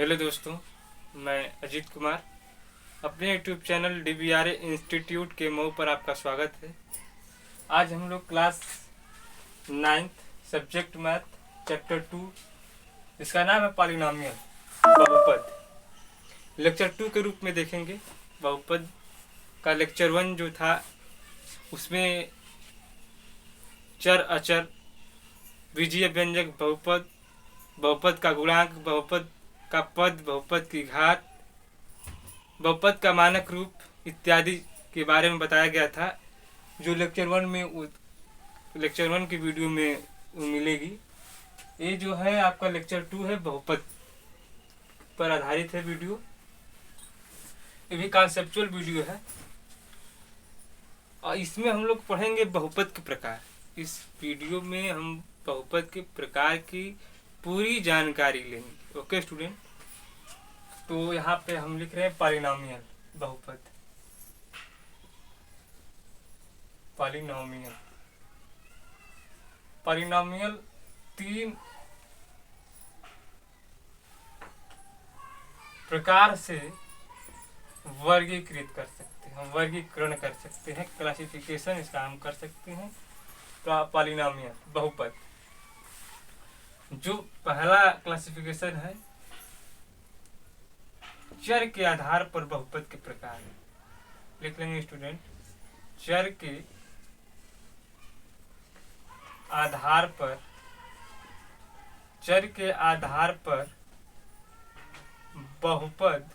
Hello दोस्तों, मैं अजीत कुमार। अपने यूट्यूब चैनल DBRA इंस्टीट्यूट के मऊ पर आपका स्वागत है। आज हम लोग class 9th subject math chapter 2, इसका नाम है पॉलिनोमियल बहुपद, लेक्चर 2 के रूप में देखेंगे। बहुपद का लेक्चर 1 जो था उसमें चर अचर, बीजीय व्यंजक बहुपद, बहुपद का गुणांक, बहुपद का पद, बहुपद की घात, बहुपद का मानक रूप इत्यादि के बारे में बताया गया था, जो लेक्चर 1 की वीडियो में मिलेगी। ये जो है आपका लेक्चर 2 है, बहुपद पर आधारित है वीडियो। ये भी कॉन्सेप्चुअल वीडियो है और इसमें हम लोग पढ़ेंगे बहुपद के प्रकार। इस वीडियो में हम बहुपद के प्रकार की पूरी जानकारी लेंगे। ओके स्टूडेंट, तो यहाँ पे हम लिख रहे हैं पॉलिनोमियल बहुपद। पॉलिनोमियल पॉलिनोमियल 3 प्रकार से वर्गीकृत कर सकते हैं, हम वर्गीकरण कर सकते हैं, क्लासिफिकेशन इसका हम कर सकते हैं। तो पॉलिनोमियल बहुपद, जो पहला क्लासिफिकेशन है, चर के आधार पर बहुपद के प्रकार। लिख लेंगे स्टूडेंट, चर के आधार पर, चर के आधार पर बहुपद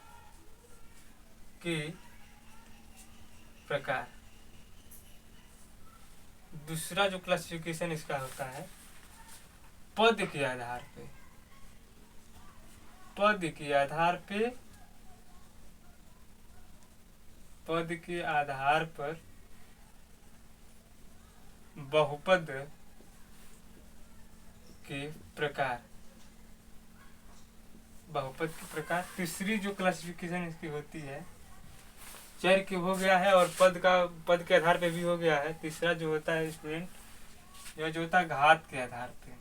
के प्रकार। दूसरा जो क्लासिफिकेशन इसका होता है, पद के आधार पे, पद के आधार पे, पद के आधार पर बहुपद के प्रकार, बहुपद के प्रकार। तीसरी जो क्लासिफिकेशन इसकी होती है, चर के हो गया है और पद के आधार पे भी हो गया है। तीसरा जो होता है स्टूडेंट, यह जो होता है घात के आधार पे,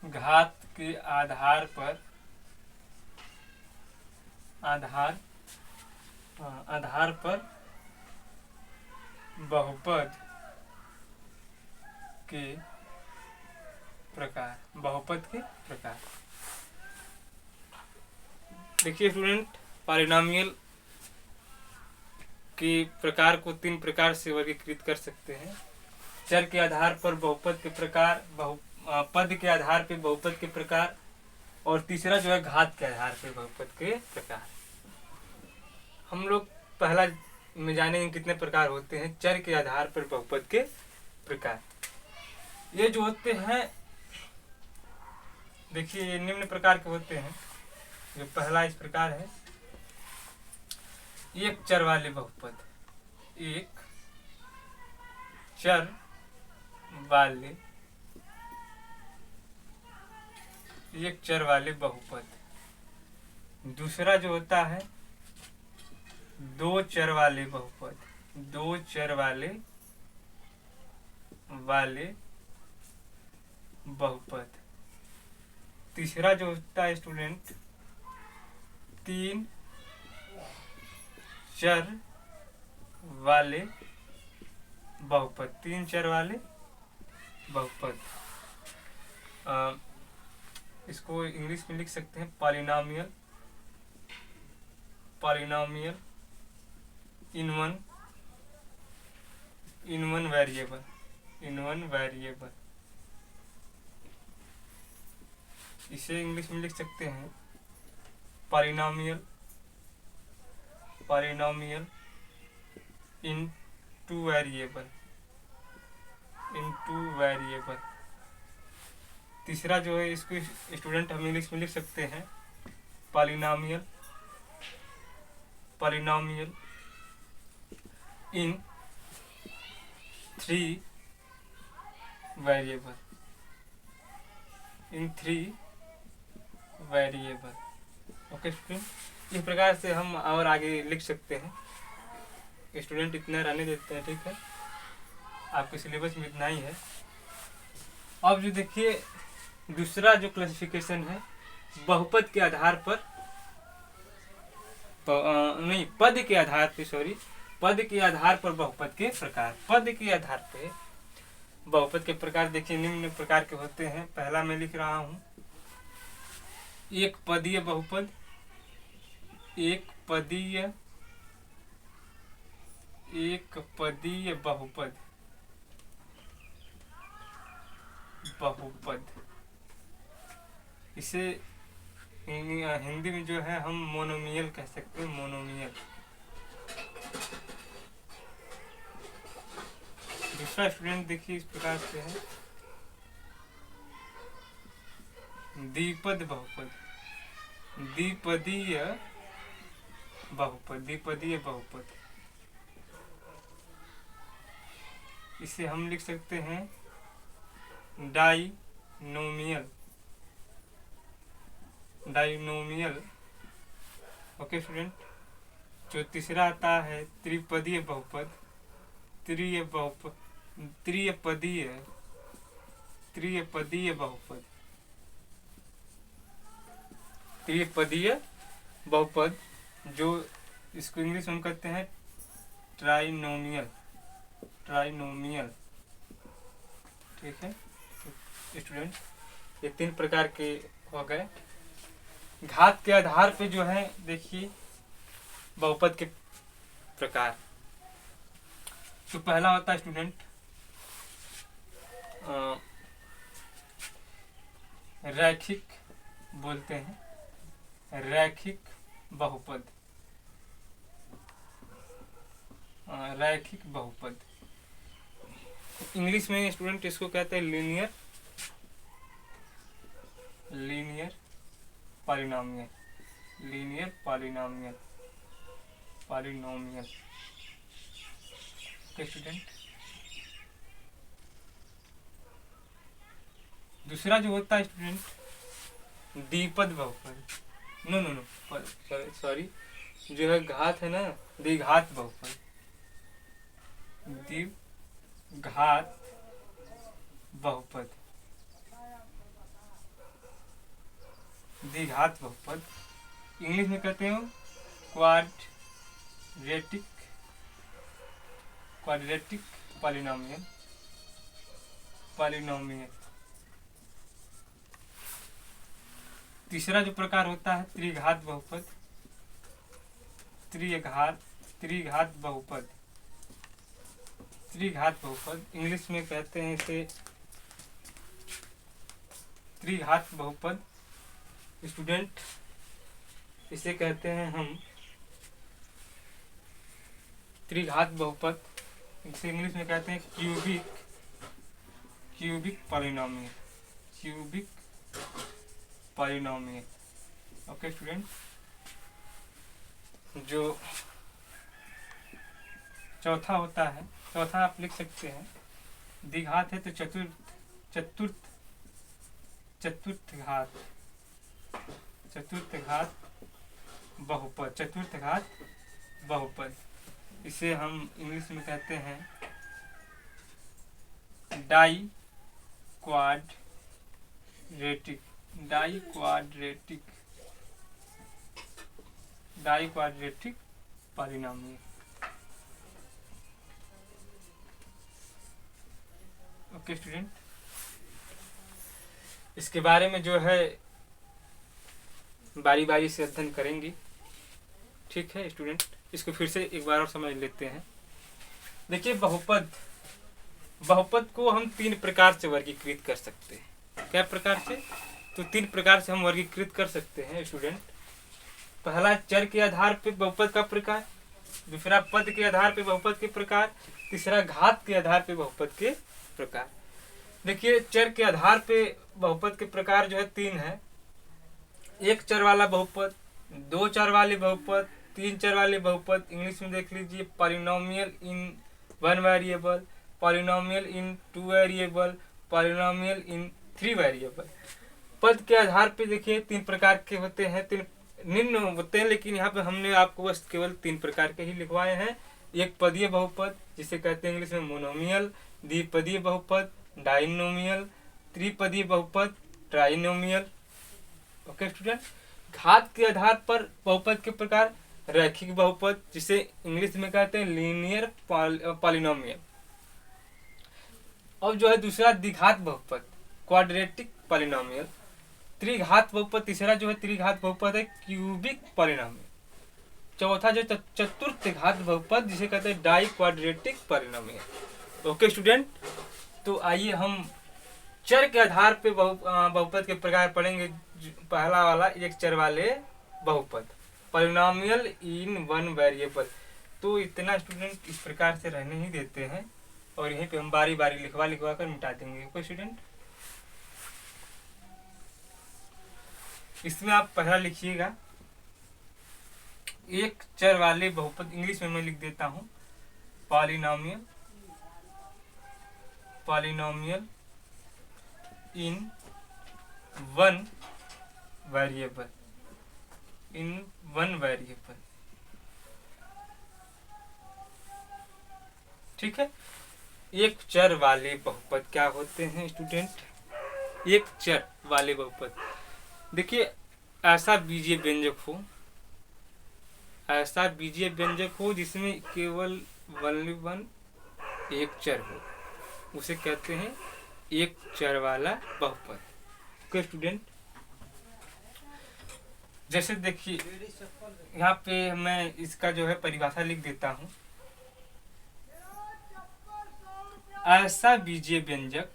घात के आधार पर, आधार पर बहुपद के प्रकार, बहुपद के प्रकार। देखिए स्टूडेंट, पॉलिनोमियल के प्रकार को 3 प्रकार से वर्गीकृत कर सकते हैं। चर के आधार पर बहुपद के प्रकार, पद के आधार पर बहुपद के प्रकार, और तीसरा जो है घात के आधार पर बहुपद के प्रकार। हम लोग पहला में जानेंगे कितने प्रकार होते हैं चर के आधार पर बहुपद के प्रकार। ये जो होते हैं, देखिए ये निम्न प्रकार के होते हैं। जो पहला इस प्रकार है, एक चर वाले बहुपद, एक चर वाले, एक चर वाले बहुपद। दूसरा जो होता है, 2 चर वाले बहुपद, 2 चर वाले बहुपद। तीसरा जो होता है स्टूडेंट, 3 चर वाले बहुपद, 3 चर वाले बहुपद। इसको इंग्लिश में लिख सकते हैं polynomial, polynomial in one variable, in one variable. इसे इंग्लिश में लिख सकते हैं पॉलिनोमियल, पॉलिनोमियल इन 2 वेरिएबल, इन 2 वेरिएबल। तीसरा जो है, इसको स्टूडेंट हम इंग्लिश में लिख सकते हैं पॉलिनोमियल, पॉलिनोमियल इन 3 वेरिएबल, इन 3 वेरिएबल। ओके स्टूडेंट, इस प्रकार से हम और आगे लिख सकते हैं। स्टूडेंट इतना रहने देते हैं, ठीक है, आपके सिलेबस में इतना ही है। अब जो देखिए दूसरा जो क्लासिफिकेशन है, बहुपद के आधार पर नहीं, पद के आधार पे, सॉरी, पद के आधार पर बहुपद के प्रकार। पद के आधार पे बहुपद के प्रकार देखिए निम्न प्रकार के होते हैं। पहला मैं लिख रहा हूं, एक पदीय बहुपद, एक पदीय बहुपद, बहुपद। इसे हिंदी में जो है हम मोनोमियल कह सकते हैं, मोनोमियल। दूसरा स्टूडेंट देखिए इस प्रकार से है, द्विपद बहुपद, द्विपदीय बहुपद, द्विपदीय बहुपद। इसे हम लिख सकते हैं डाइनोमियल, डाइनोमियल। Okay student. जो तीसरा आता है त्रिपदीय बहुपद, त्रिपदीय बहुपद, त्रिपदीय बहुपद, जो इसको इंग्लिश में कहते हैं ट्राइनोमियल, ट्राइनोमियल। ठीक है स्टूडेंट, ये 3 प्रकार के हो गए। घात के आधार पे जो है देखिए बहुपद के प्रकार। तो पहला होता है स्टूडेंट रैखिक, बोलते हैं रैखिक बहुपद, रैखिक बहुपद। इंग्लिश में स्टूडेंट इसको कहते हैं linear, linear polynomial, linear polynomial, polynomial. Student दूसरा जो होता है स्टूडेंट द्विपद बहुपद, नो नो नो सॉरी, जो है घात है ना, द्विघात बहुपद, द्विघात बहुपद, द्विघात बहुपद। इंग्लिश में कहते हैं क्वाड्रेटिक, क्वाड्रेटिक पॉलिनोमियल, पॉलिनोमियल। तीसरा जो प्रकार होता है त्रिघात बहुपद, त्रिघात बहुपद, त्रिघात बहुपद। इंग्लिश में कहते हैं इसे त्रिघात बहुपद। स्टूडेंट इसे कहते हैं हम त्रिघात बहुपद, इसे इंग्लिश में कहते हैं cubic polynomial, cubic polynomial. Okay student. जो चौथा होता है, चौथा आप लिख सकते हैं द्विघात है तो चतुर्थ घात बहुपद, चतुर्थ घात बहुपद। इसे हम इंग्लिश में कहते हैं डाइक्वाड्रेटिक, डाइक्वाड्रेटिक पॉलिनोमियल। ओके स्टूडेंट, इसके बारे में जो है बारी बारी से अध्ययन करेंगे। ठीक है स्टूडेंट, इसको फिर से एक बार और समझ लेते हैं। देखिए बहुपद, बहुपद को हम 3 प्रकार से वर्गीकृत कर सकते हैं। क्या प्रकार से? तो 3 प्रकार से हम वर्गीकृत कर सकते हैं स्टूडेंट। पहला चर के आधार पे बहुपद का प्रकार, दूसरा पद के आधार पे बहुपद के प्रकार, तीसरा घात के आधार पे बहुपद के प्रकार। देखिए चर के आधार पे बहुपद के प्रकार जो है 3 है। 1 चर वाला बहुपद, 2 चर वाले बहुपद, 3 चर वाले बहुपद। इंग्लिश में देख लीजिए पॉलिनोमियल इन 1 वेरिएबल, पॉलिनोमियल इन 2 वेरिएबल, पॉलिनोमियल इन 3 वेरिएबल। पद के आधार पे देखिए 3 प्रकार के होते हैं, 3 निम्न होते हैं, लेकिन यहाँ पे हमने आपको बस केवल 3 प्रकार के ही लिखवाए हैं। एक पदीय बहुपद जिसे कहते हैं इंग्लिश में मोनोमियल, द्विपदीय बहुपद डाइनोमियल, त्रिपदीय बहुपद ट्राइनोमियल। ओके स्टूडेंट, घात के आधार पर बहुपद के प्रकार रैखिक बहुपद, जिसे इंग्लिश में कहते हैं लीनियर पॉलिनोमियल। और जो है दूसरा द्विघात बहुपद, क्वाड्रेटिक पॉलिनोमियल। त्रिघात बहुपद, तीसरा जो है त्रिघात बहुपद है क्यूबिक पॉलिनोमियल। चौथा जो चतुर्थ घात बहुपद, जिसे कहते हैं डाई क्वाड्रेटिक पॉलिनोमियल। ओके स्टूडेंट, तो आइए हम चर के आधार पे बहुपद के प्रकार पढ़ेंगे। पहला वाला एक चर वाले बहुपद, पॉलिनोमियल इन वन वेरिएबल। तो इतना स्टूडेंट इस प्रकार से रहने ही देते हैं और यहीं पे हम बारी बारी लिखवा कर मिटा देंगे। कोई स्टूडेंट, इसमें आप पहला लिखिएगा एक चर वाले बहुपद, इंग्लिश में मैं लिख देता हूं पॉलिनोमियल इन वन वेरिएबल, ठीक है। एक चर वाले बहुपद क्या होते हैं स्टूडेंट? एक चर वाले बहुपद, देखिए ऐसा बीजीय व्यंजक हो जिसमें केवल वन एक चर हो, उसे कहते हैं एक चर वाला बहुपद। ओके स्टूडेंट, जैसे देखिए यहाँ पे मैं इसका जो है परिभाषा लिख देता हूँ। ऐसा बीजीय व्यंजक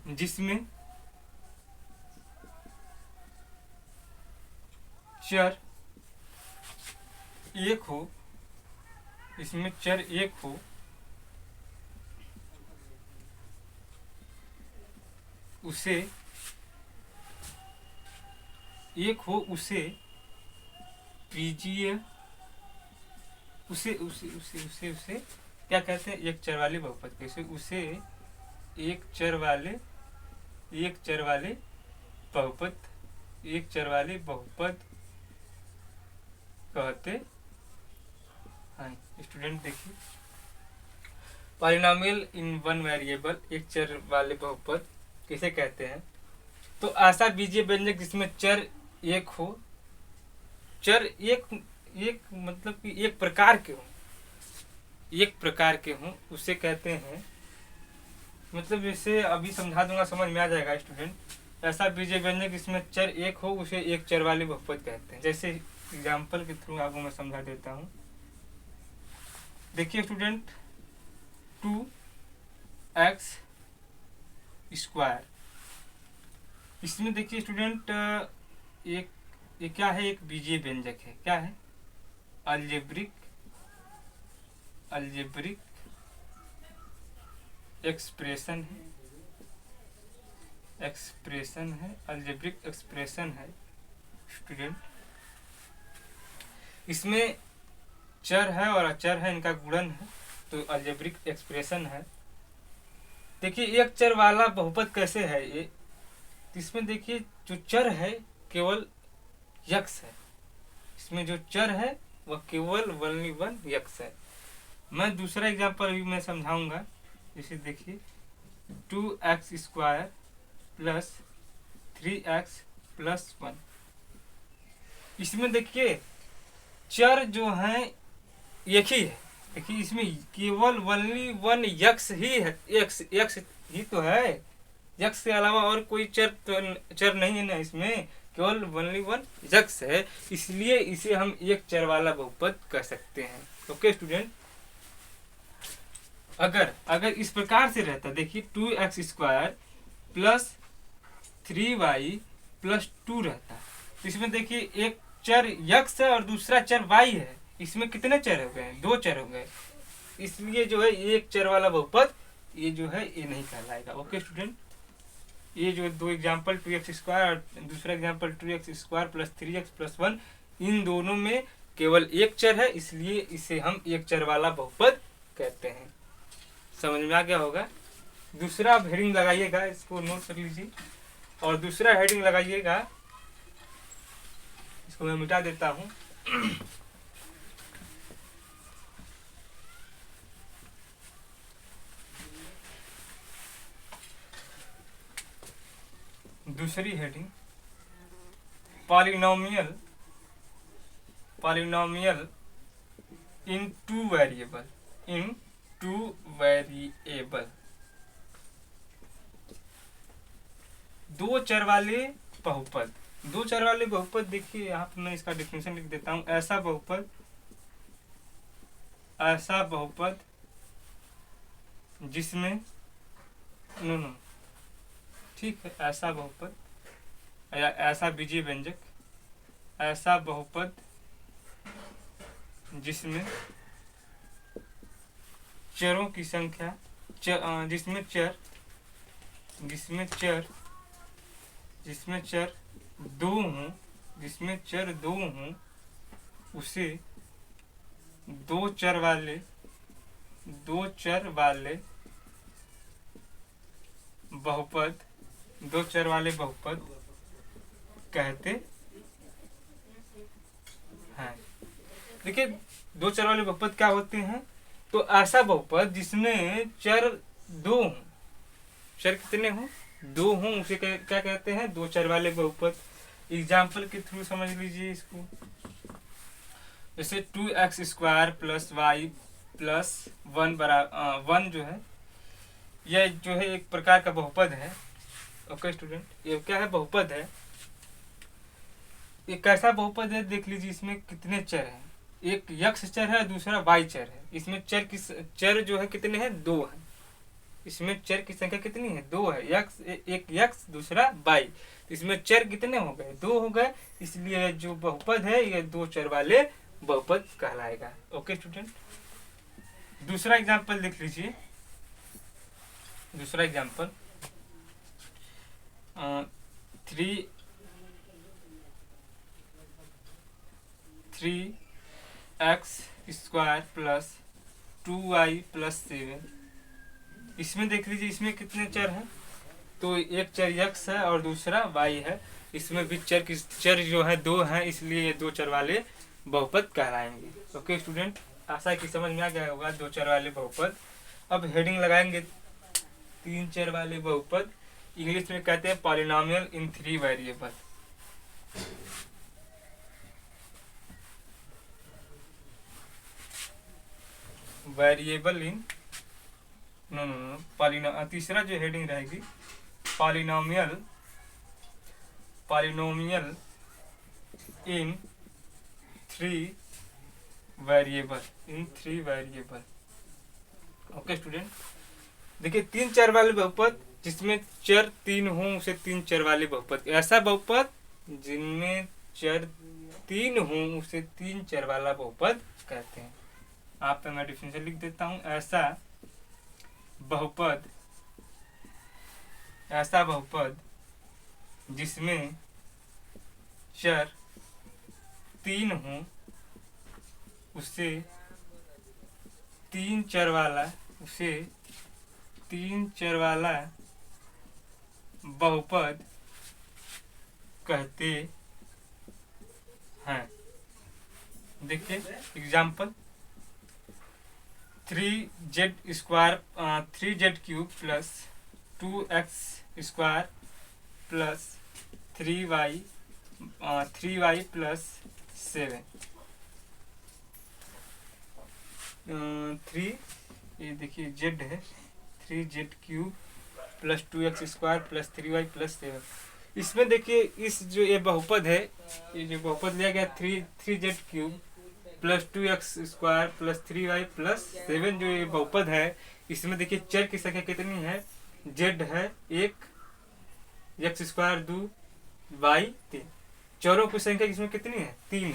जिसमें चर एक हो, उसे बीजीय, उसे क्या कहते हैं? एक चर वाले बहुपद। कैसे? उसे एक चर वाले बहुपद कहते हैं। स्टूडेंट देखिए, पॉलिनोमियल इन वन वेरिएबल, एक चर वाले बहुपद किसे कहते हैं? तो ऐसा बीजीय व्यंजक जिसमें चर एक हो, चर एक मतलब कि एक प्रकार के हों, उसे कहते हैं, मतलब जैसे अभी समझा दूंगा, समझ में आ जाएगा स्टूडेंट। ऐसा बीजीय व्यंजक जिसमें चर एक हो, उसे एक चर वाले बहुपद कहते हैं। जैसे एग्जाम्पल के थ्रू आपको मैं समझा देता हूँ। देखिए स्टूडेंट, 2x², इसमें देखिए स्टूडेंट ये क्या है? एक बीजीय व्यंजक है। क्या है? अलजेब्रिक एक्सप्रेशन है, अलजेब्रिक एक्सप्रेशन है स्टूडेंट। इसमें चर है और अचर है, इनका गुणन है, तो अलजेब्रिक एक्सप्रेशन है। देखिए एक चर वाला बहुपद कैसे है ये? इसमें देखिए जो चर है केवल यक्स है, इसमें जो चर है वह केवल ओनली वन यक्स है। मैं दूसरा एग्जांपल भी मैं समझाऊंगा। जैसे देखिए 2x² + 3x+1, इसमें देखिए चर जो है एक ही है। देखिए इसमें केवल ओनली वन यक्स ही है, यक्स ही तो है, यक्स के अलावा और कोई चर नहीं है ना, इसमें केवल ओनली वन यक्स है, इसलिए इसे हम एक चर वाला बहुपद कह सकते हैं। ओके स्टूडेंट, अगर इस प्रकार से रहता, देखिए 2x² + 3y+2 रहता, तो इसमें देखिए एक चर यक्स है और दूसरा चर y है, इसमें कितने चर हो गए? 2 चर हो गए, इसलिए जो है एक चर वाला बहुपद ये जो है ये नहीं कहलाएगा। ओके स्टूडेंट, ये जो दो एग्जाम्पल 2x² और दूसरा एग्जाम्पल 2x² + 3x+1, इन दोनों में केवल एक चर है, इसलिए इसे हम एक चर वाला बहुपद कहते हैं। समझ में आ गया होगा। दूसरा हेडिंग लगाइएगा, इसको नोट कर लीजिए, और दूसरा हेडिंग लगाइएगा इसको मैं मिटा देता हूँ। दूसरी हेडिंग पॉलिनोमियल इन टू वेरिएबल दो चर वाले बहुपद। दो चर वाले बहुपद देखिए यहाँ पर मैं इसका डिफिनेशन लिख देता हूँ। ऐसा बहुपद जिसमें ठीक है, ऐसा बहुपद या ऐसा बीजीय व्यंजक, ऐसा बहुपद जिसमें चरों की संख्या जिसमें चर दो हों उसे दो चर वाले बहुपद कहते हैं। देखिए दो चर वाले बहुपद क्या होते हैं? तो ऐसा बहुपद जिसमें चर दो हों, चर कितने हों? दो हों, उसे क्या कहते हैं? दो चर वाले बहुपद। एग्जाम्पल के थ्रू समझ लीजिए इसको। जैसे 2x² प्लस y प्लस 1 जो है, यह जो है एक प्रकार का बहुपद है। ओके स्टूडेंट, ये क्या है? बहुपद है। ये कैसा बहुपद है देख लीजिए। इसमें कितने चर हैं? एक यक्ष चर है, दूसरा वाई चर है। इसमें चर जो है कितने हैं? दो है। इसमें चर की संख्या कितनी है? दो है। एक यक्ष दूसरा वाई। इसमें चर कितने हो गए? दो हो गए। इसलिए जो बहुपद है ये दो चर वाले बहुपद कहलाएगा। ओके स्टूडेंट, दूसरा एग्जांपल देख लीजिए। दूसरा example 3x² plus 2y plus 7। इसमें देख लीजिए, इसमें कितने चर हैं? तो एक चर यक्ष है और दूसरा वाई है। इसमें भी चर जो है दो हैं, इसलिए ये दो चर वाले बहुपद कहलाएंगे। ओके स्टूडेंट, आशा की समझ में आ गया होगा दो चर वाले बहुपद। अब हेडिंग लगाएंगे तीन चर वाले बहुपद। इंग्लिश में कहते हैं polynomial in 3 variable. Variable in तीसरा जो हेडिंग रहेगी पॉलिनोमियल इन 3 वेरिएबल। ओके स्टूडेंट, देखिए तीन चर वाले बहुपद जिसमें चर तीन हों उसे तीन चर वाले बहुपद। ऐसा बहुपद जिनमें चर तीन हों उसे तीन चर वाला बहुपद कहते हैं। आप पे मैं डिफिनेशन लिख देता हूं। ऐसा बहुपद जिसमें चर तीन हों उसे तीन चर वाला बहुपद कहते हैं। देखिए example 3z³ plus 2x² plus 3y plus 7। 3 ये देखिए z है, 3z³ plus 2x² plus 3y plus 7। इसमें देखिए इस जो ये बहुपद है, ये जो बहुपद लिया गया 3z³ plus 2x² plus 3y plus 7 जो ये बहुपद है, इसमें देखिए चर की संख्या कितनी है? z है 1, x² 2, y 3। चरों की संख्या इसमें कितनी है? 3 है।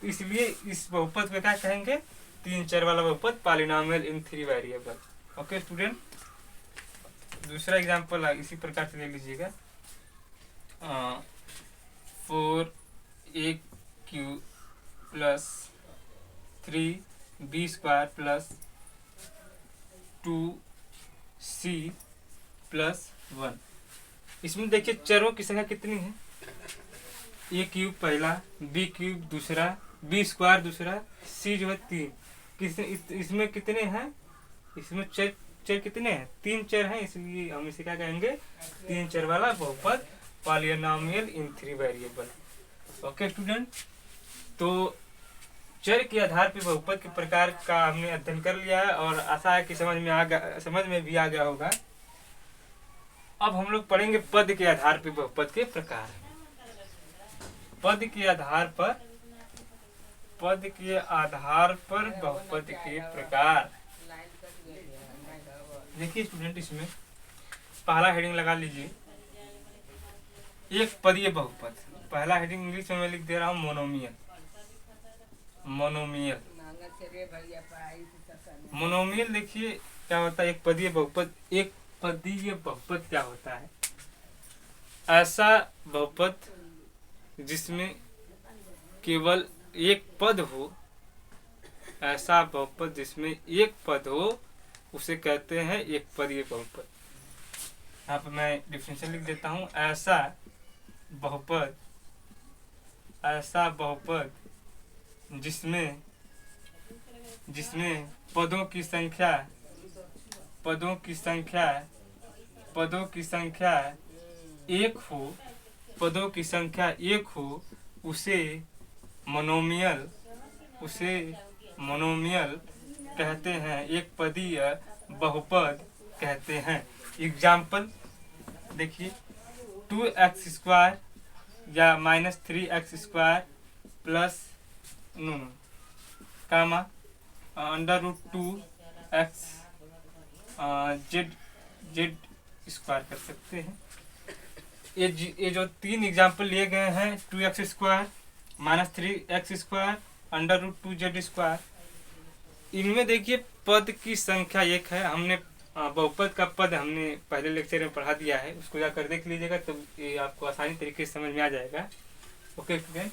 तो इसलिए इस बहुपद को क्या कहेंगे? तीन चर वाला बहुपद, पॉलिनोमियल इन 3 वेरिएबल। ओके स्टूडेंट, दूसरा एग्जांपल इसी प्रकार से ले लीजिएगा। 4a³ plus 3b² plus 2c plus 1। इसमें देखिए चरों की संख्या कितनी है? ए क्यूब पहला, बी क्यूब दूसरा, बी स्क्वायर दूसरा, सी जो है 3। इसमें कितने हैं? इसमें चर चर कितने हैं? 3 चर हैं, इसलिए हम इसे क्या कहेंगे? 3 चर वाला बहुपद, पॉलिनोमियल इन 3 वेरिएबल। ओके स्टूडेंट, तो चर के आधार पे बहुपद के प्रकार का हमने अध्ययन कर लिया है और आशा है कि समझ में भी आ गया होगा। अब हम लोग पढ़ेंगे पद के आधार पे बहुपद के प्रकार। पद के आधार पर बहुपद के प्रकार। देखिए स्टूडेंट, इसमें पहला हेडिंग लगा लीजिए, एक पदीय बहुपद। पहला हेडिंग इंग्लिश में मैं लिख दे रहा हूँ, मोनोमियल। मोनोमियल देखिए क्या होता है, एक पदीय बहुपद। एक पदीय बहुपद क्या होता है? ऐसा बहुपद जिसमें केवल एक पद हो, ऐसा बहुपद जिसमें एक पद हो, उसे कहते हैं एक पदीय बहुपद। यहाँ पर मैं डिफिनेशन लिख देता हूँ, ऐसा बहुपद जिसमें पदों की संख्या एक हो, उसे मोनोमियल कहते हैं, एक पदीय बहुपद कहते हैं। एग्जाम्पल देखिए, 2x² या -3x² प्लस कामा √2x z² कर सकते हैं। ये जो 3 एग्जाम्पल लिए गए हैं, 2x² -3x² √2z², इनमें देखिए पद की संख्या एक है। हमने बहुपद का पद हमने पहले लेक्चर में पढ़ा दिया है, उसको जाकर देख लीजिएगा तो ये आपको आसानी तरीके से समझ में आ जाएगा। ओके स्टूडेंट,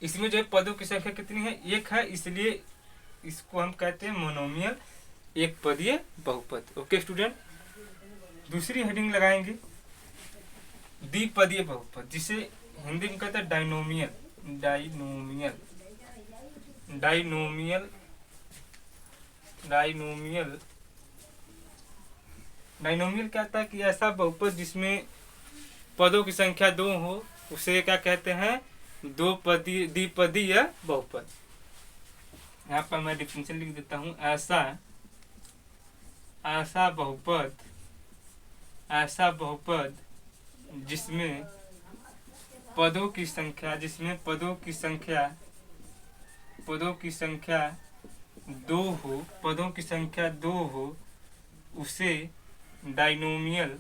इसमें जो है पदों की संख्या कितनी है? एक है, इसलिए इसको हम कहते हैं मोनोमियल, एक पदीय बहुपद। ओके स्टूडेंट, दूसरी हेडिंग लगाएंगे, द्विपदीय बहुपद, जिसे हिंदी में कहते हैं डायनोमियल। डायनोमियल कहता है कि ऐसा बहुपद जिसमें पदों की संख्या 2 हो, उसे क्या कहते हैं? द्विपदीय बहुपद। यहाँ पर मैं डिफिनेशन लिख देता हूँ, ऐसा बहुपद जिसमें पदों की संख्या 2 हो, उसे डायनोमियल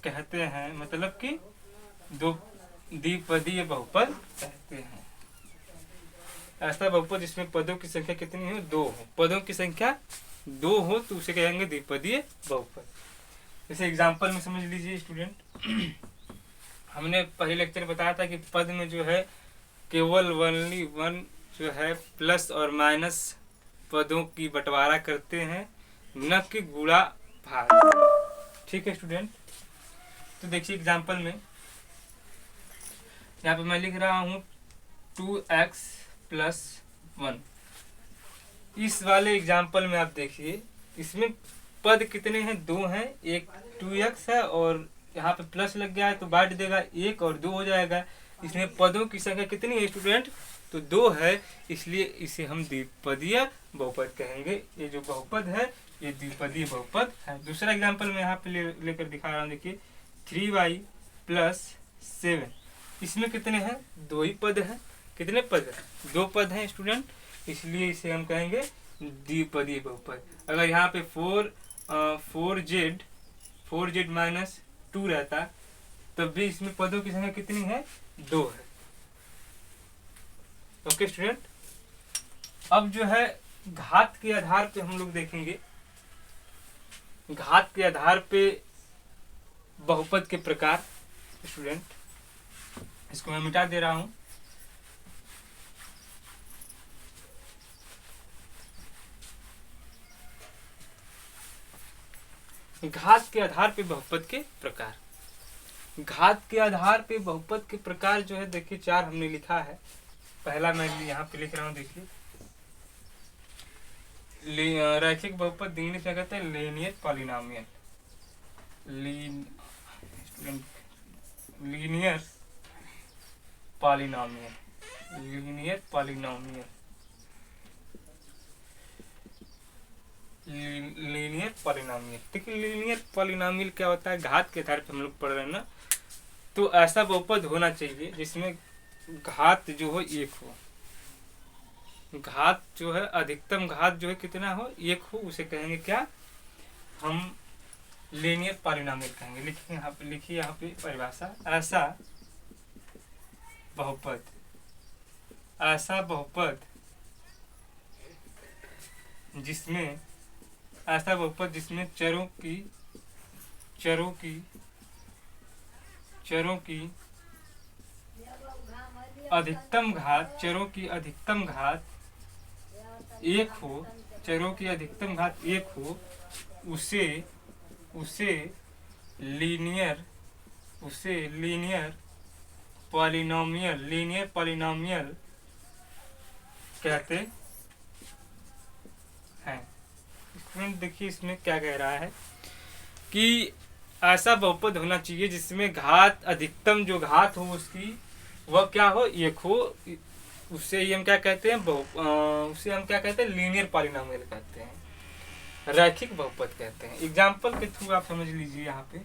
कहते हैं, मतलब कि द्विपदीय बहुपद कहते हैं। ऐसा बहुपद जिसमें पदों की संख्या कितनी हो? 2 हो। पदों की संख्या 2 हो तो उसे कहेंगे द्विपदीय बहुपद। जैसे एग्जाम्पल में समझ लीजिए स्टूडेंट, हमने पहले लेक्चर में बताया था कि पद में जो है केवल ओनली 1 जो है प्लस और माइनस पदों की बंटवारा करते हैं, न कि गुणा भाग। ठीक है स्टूडेंट, तो देखिए एग्जाम्पल में यहाँ पे मैं लिख रहा हूँ 2x + 1। इस वाले एग्जाम्पल में आप देखिए, इसमें पद कितने हैं? 2 हैं। एक 2x है और यहाँ पे प्लस लग गया है तो बांट देगा, 1 और 2 हो जाएगा। इसमें पदों की संख्या कितनी है स्टूडेंट? तो 2 है, इसलिए इसे हम द्विपदीय बहुपद कहेंगे। ये जो बहुपद है ये द्विपदीय बहुपद है। दूसरा एग्जाम्पल मैं यहाँ पे लेकर दिखा रहा हूँ, देखिए 3y + 7। इसमें कितने हैं? 2 ही पद हैं। कितने पद हैं? 2 पद हैं स्टूडेंट, इसलिए इसे हम कहेंगे द्विपदीय बहुपद। अगर यहाँ पे 4z - 2 रहता तब भी इसमें पदों की संख्या कितनी है? 2 है। ओके स्टूडेंट, अब जो है घात के आधार पे हम लोग देखेंगे, घात के आधार पे बहुपद के प्रकार। स्टूडेंट, इसको मैं मिटा दे रहा हूं। घात के आधार पे बहुपद के प्रकार। घात के आधार पे बहुपद के प्रकार जो है देखिए 4 हमने लिखा है। पहला मैं यहाँ पे लिख रहा हूँ, देखिए रैखिक बहुपद इंग्लिश में कहते हैं linear polynomial. Linear polynomial, linear polynomial, linear polynomial. देखिए लीनियर पॉलिनोमियल क्या होता है, घात के आधार पे हम लोग पढ़ रहे हैं ना, तो ऐसा बहुपद होना चाहिए जिसमें घात जो हो एक हो। घात जो है अधिकतम घात जो है कितना हो, एक हो, उसे कहेंगे क्या, हम लीनियर पॉलिनोमियल कहेंगे। लिखिए यहाँ पे, लिखिए यहाँ पे परिभाषा, ऐसा बहुपद, ऐसा बहुपद जिसमें, ऐसा बहुपद जिसमें चरों की अधिकतम घात, चरों की अधिकतम घात एक हो, चरों की अधिकतम घात एक हो, उसे लीनियर पॉलिनोमियल कहते हैं। स्टूडेंट देखिए इसमें क्या कह रहा है कि ऐसा बहुपद होना चाहिए जिसमें घात, अधिकतम जो घात हो उसकी वह क्या हो, एक हो, उससे हम क्या कहते हैं, उसे हम क्या कहते हैं, लीनियर पॉलिनोमियल कहते हैं, रैखिक बहुपद कहते हैं। एग्जाम्पल के थ्रू आप समझ लीजिए। यहाँ पे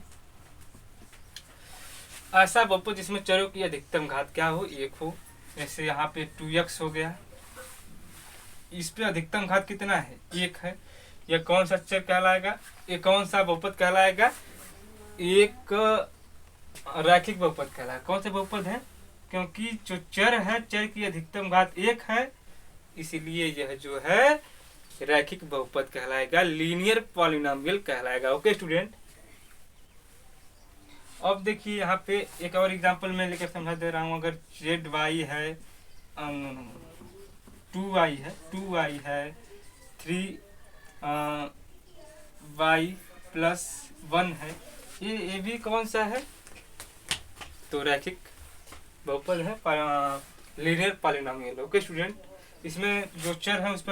ऐसा बहुपद जिसमें चरों की अधिकतम घात क्या हो, एक हो, जैसे यहाँ पे 2x हो गया, इस पे अधिकतम घात कितना है, एक है। यह कौन सा चर कहलाएगा, ये कौन सा बहुपद कहलाएगा, एक रैखिक बहुपद कहलाएगा। कौन सा बहुपद है, क्योंकि जो चर है, चर की अधिकतम घात एक है, इसीलिए यह जो है रैखिक बहुपद कहलाएगा, लीनियर पॉलिनोमियल कहलाएगा। ओके स्टूडेंट, अब देखिए यहाँ पे एक और एग्जांपल मैं लेकर समझा दे रहा हूँ। अगर जेड वाई है, 2y है, 3y प्लस 1 है, ये भी कौन सा है, तो रैखिक बहुपद है, लीनियर पॉलिनोमियल। ओके स्टूडेंट, इसमें जो चर है उस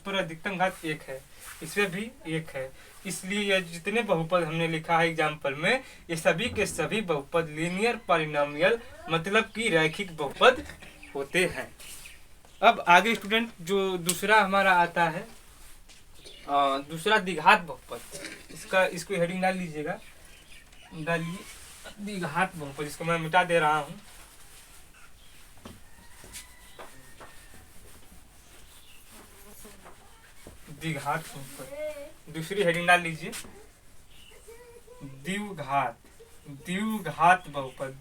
पर अधिकतम घात एक है, इसमें भी एक है, इसलिए ये जितने बहुपद हमने लिखा है एग्जाम्पल में, ये सभी के सभी बहुपद लीनियर पॉलिनोमियल मतलब कि रैखिक बहुपद होते हैं। अब आगे स्टूडेंट जो दूसरा हमारा आता है, दूसरा द्विघात बहुपद, इसको हेडिंग डाल लीजिएगा, डालिए द्विघात बहुपद, इसको मैं मिटा दे रहा हूँ। द्विघात बहुपद, दूसरी हेडिंग डाल लीजिए, द्विघात बहुपद,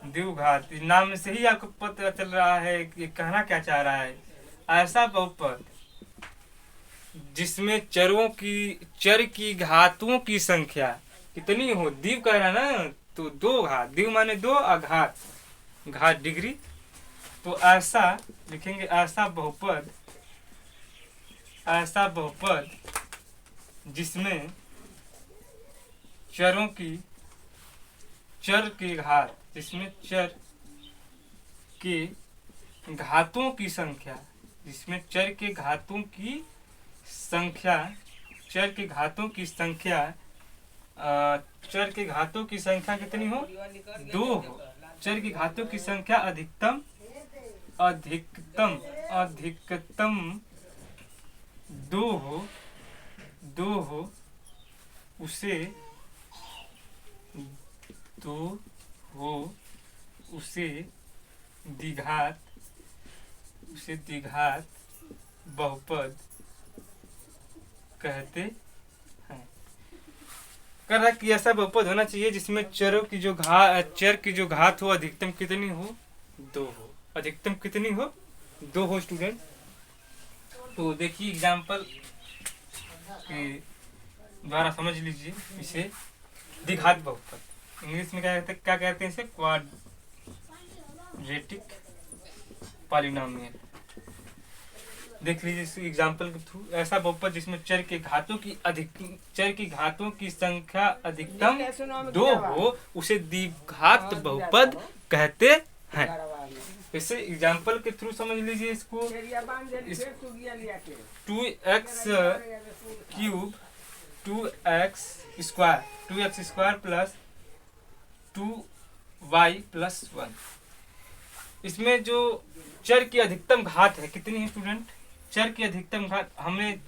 द्विघात नाम से ही आपको पता चल रहा है कि कहना क्या चाह रहा है। ऐसा बहुपद जिसमें चर की घातों की संख्या कितनी हो, द्विव कह रहा ना, तो 2 घात, द्विव माने 2, घात डिग्री, तो ऐसा लिखेंगे, ऐसा बहुपद जिसमें चर की घात, जिसमें चर के घातों की संख्या, जिसमें चर के घातों की संख्या कितनी हो, 2 हो, चर की घातों की संख्या अधिकतम 2 हो, उसे द्विघात बहुपद कहते हैं। कर रहा कि ऐसा बहुपद होना चाहिए जिसमें चर की जो घात हो अधिकतम कितनी हो, 2 हो, अधिकतम कितनी हो, 2 हो स्टूडेंट। तो देखिए एग्जाम्पल के द्वारा समझ लीजिए इसे, द्विघात बहुपद इंग्लिश में क्या कहते हैं इसे, क्वाड्रेटिक पॉलिनोमियल। देख लीजिए इस एग्जाम्पल के थ्रू। ऐसा बहुपद जिसमें चर की घातों की संख्या अधिकतम 2 हो उसे द्विघात बहुपद कहते हैं। इसे एग्जाम्पल के थ्रू समझ लीजिए इसको। 2x square plus 2y plus 1। इसमें जो चर की अधिकतम घात है कितनी है स्टूडेंट? चर की अधिकतम घात हमने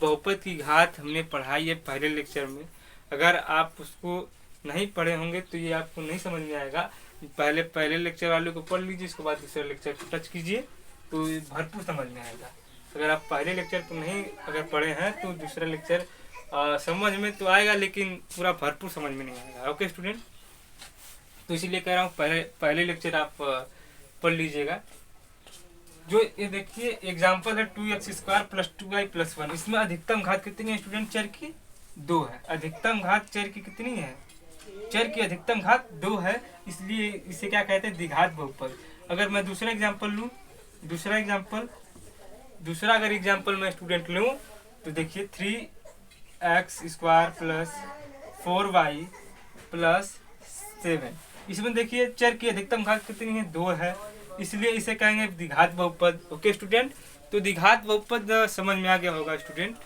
बहुपद की घात हमने पढ़ाई है पहले लेक्चर में। अगर आप उसको नहीं पढ़े होंगे तो ये आपको नहीं समझ में आएगा। पहले लेक्चर वाले को पढ़ लीजिए, इसके बाद दूसरे लेक्चर को टच कीजिए तो भरपूर समझ में आएगा। अगर आप पहले लेक्चर को नहीं अगर पढ़े हैं तो दूसरा लेक्चर समझ में तो आएगा लेकिन पूरा भरपूर समझ में नहीं आएगा। ओके स्टूडेंट, तो इसीलिए कह रहा हूँ पहले लेक्चर आप पढ़ लीजिएगा। जो ये देखिए एग्जाम्पल है 2x square plus 2y plus 1। इसमें अधिकतम घात कितनी है स्टूडेंट? चर की 2 है। अधिकतम घात चर की कितनी है? चर की अधिकतम घात 2 है, इसलिए इसे क्या कहते हैं? द्विघात बहुपद। अगर मैं दूसरा एग्जाम्पल लूँ, दूसरा अगर एग्जाम्पल मैं स्टूडेंट लूँ तो देखिए 3x square plus 4y plus 7। इसमें देखिए चर की अधिकतम घात कितनी है? 2 है, इसलिए इसे कहेंगे द्विघात बहुपद। ओके स्टूडेंट, तो द्विघात बहुपद समझ में आ गया होगा स्टूडेंट।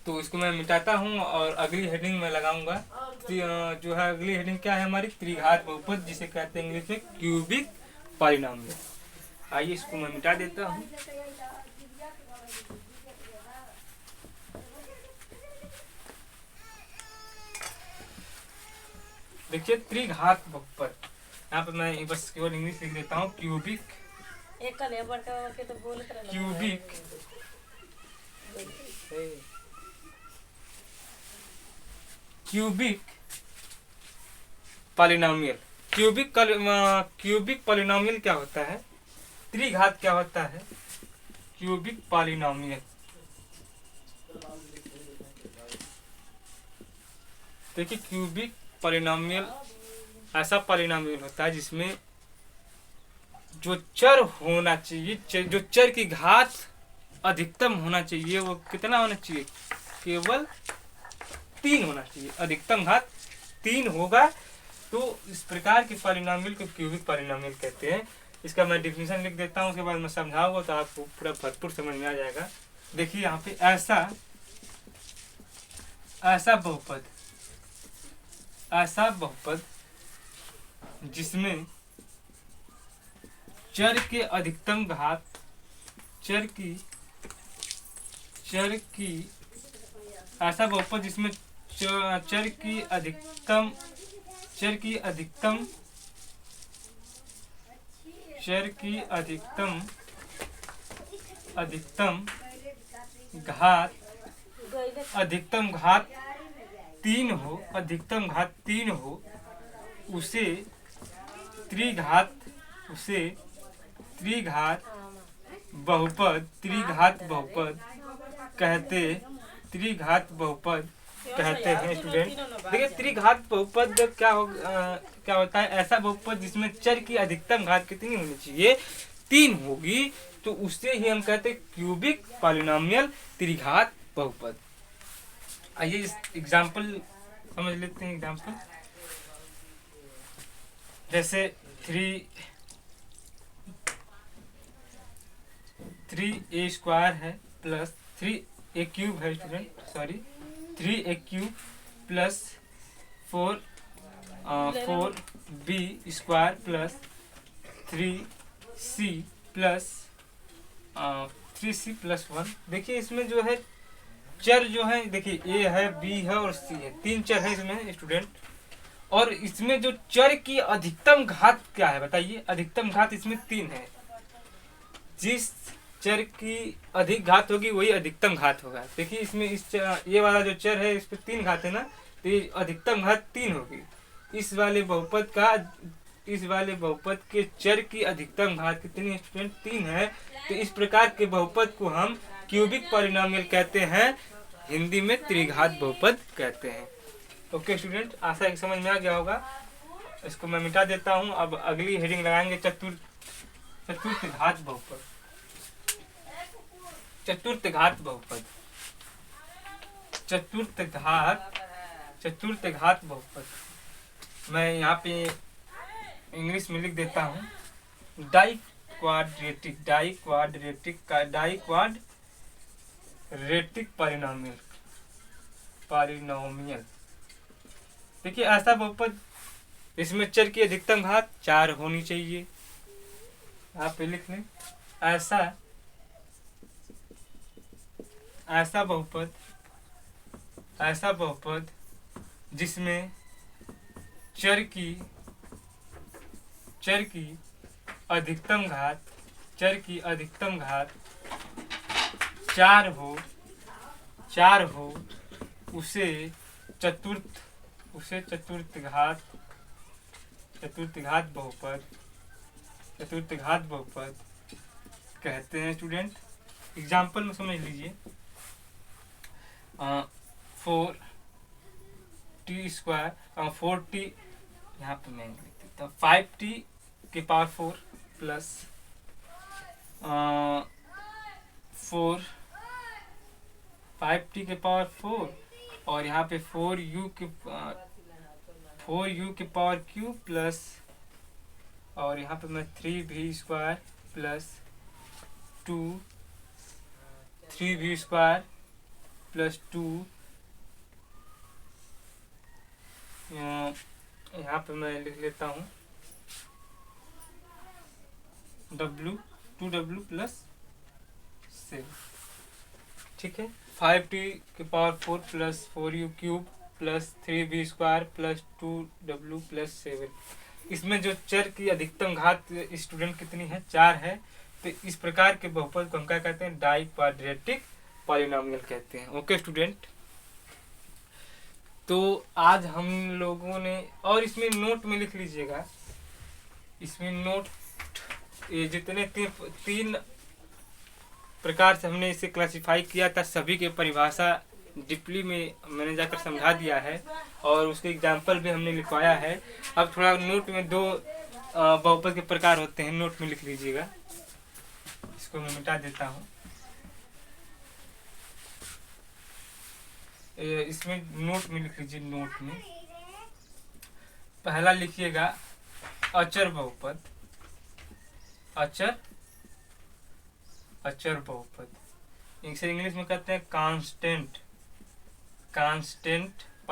तो इसको मैं मिटाता हूँ और अगली हेडिंग में लगाऊंगा। जो है अगली हेडिंग क्या है हमारी? त्रिघात बहुपद, जिसे कहते हैं इंग्लिश में क्यूबिक पॉलिनोमियल। आइए इसको मैं मिटा देता हूँ। देखिए त्रिघात बहुपद, यहाँ पर मैं बस केवल इंग्लिश लिख देता हूँ। Cubic polynomial. क्यूबिक पॉलिनोमियल क्या होता है? त्रिघात क्या होता है? Cubic polynomial. देखिए क्यूबिक पॉलिनोमियल ऐसा पॉलिनोमियल होता है जिसमें जो चर होना चाहिए, जो चर की घात अधिकतम होना चाहिए, वो कितना होना चाहिए? केवल 3 होना चाहिए। अधिकतम घात 3 होगा तो इस प्रकार के पॉलिनोमियल को क्यूबिक पॉलिनोमियल कहते हैं। इसका मैं डिफिनीशन लिख देता हूँ, उसके बाद मैं समझाऊंगा तो आपको पूरा भरपूर समझ में आ जाएगा। देखिए यहाँ पे ऐसा बहुपद जिसमें चर के अधिकतम घात ऐसा बहुपद जिसमें चर की अधिकतम घात 3 हो, उसे त्रिघात बहुपद कहते हैं स्टूडेंट। देखिए त्रिघात बहुपद क्या होता है? ऐसा बहुपद जिसमें चर की अधिकतम घात कितनी होनी चाहिए? 3 होगी, तो उससे ही हम कहते हैं क्यूबिक पॉलिनोमियल, त्रिघात बहुपद। आइए इस एग्जाम्पल समझ लेते हैं। एग्जाम्पल जैसे 3a स्क्वायर है प्लस 3a क्यूब है student, 3a cube plus 4b square plus 3c plus 1। देखिए इसमें जो है चर जो है, देखिए a है, b है और c है, 3 चर है इसमें स्टूडेंट। और इसमें जो चर की अधिकतम घात क्या है बताइए? अधिकतम घात इसमें 3 है। जिस चर की अधिक घात होगी वही अधिकतम घात होगा। देखिए इसमें ये वाला जो चर है इस पर 3 घात है ना, तो ये अधिकतम घात 3 होगी। इस वाले बहुपद के चर की अधिकतम घात कितनी है स्टूडेंट? 3 है। तो इस प्रकार के बहुपद को हम क्यूबिक पॉलिनोमियल कहते हैं, हिंदी में त्रिघात बहुपद कहते हैं। ओके स्टूडेंट, आशा है समझ में आ गया होगा। इसको मैं मिटा देता हूँ। अब अगली हेडिंग लगाएंगे चतुर्थ घात बहुपद। चतुर्थ घात बहुपद, चतुर्थ घात बहुपद। मैं यहाँ पे इंग्लिश में लिख देता हूँ, डाइक्वाड्रेटिक पॉलिनोमियल। देखिए ऐसा बहुपद इसमें चर की अधिकतम घात 4 होनी चाहिए। आप लिख लें, ऐसा बहुपद जिसमें चर की अधिकतम घात 4 हो, उसे चतुर्थ घात बहुपद कहते हैं। स्टूडेंट एग्जाम्पल में समझ लीजिए, 4t², यहाँ पे मैं लिख देता हूँ 5t⁴ प्लस 5t⁴ और यहाँ पे 4u³ प्लस, और यहाँ पे मैं 3v² प्लस 3v² प्लस 2, यहाँ पे मैं लिख लेता हूँ 2w प्लस 7। ठीक है, 5t⁴ plus 4u³ plus 3v² plus 2w plus 7। इसमें जो चर की अधिकतम घात स्टूडेंट कितनी है? 4 है। तो इस प्रकार के बहुपद को हम क्या कहते हैं? डाइक्वाड्रेटिक पॉलिनोमियल कहते हैं। ओके स्टूडेंट, तो आज हम लोगों ने, और इसमें नोट में लिख लीजिएगा, इसमें नोट ये जितने 3 प्रकार से हमने इसे क्लासिफाई किया था, सभी के परिभाषा डीपली में मैंने जाकर समझा दिया है और उसके एग्जाम्पल भी हमने लिखवाया है। अब थोड़ा नोट में 2 बहुपद के प्रकार होते हैं, नोट में लिख लीजिएगा। इसको मैं मिटा देता हूँ। इसमें नोट में लिख लीजिए, नोट में पहला लिखिएगा अचर बहुपद, अचर बहुपद, इसे इंग्लिश में कहते हैं कांस्टेंट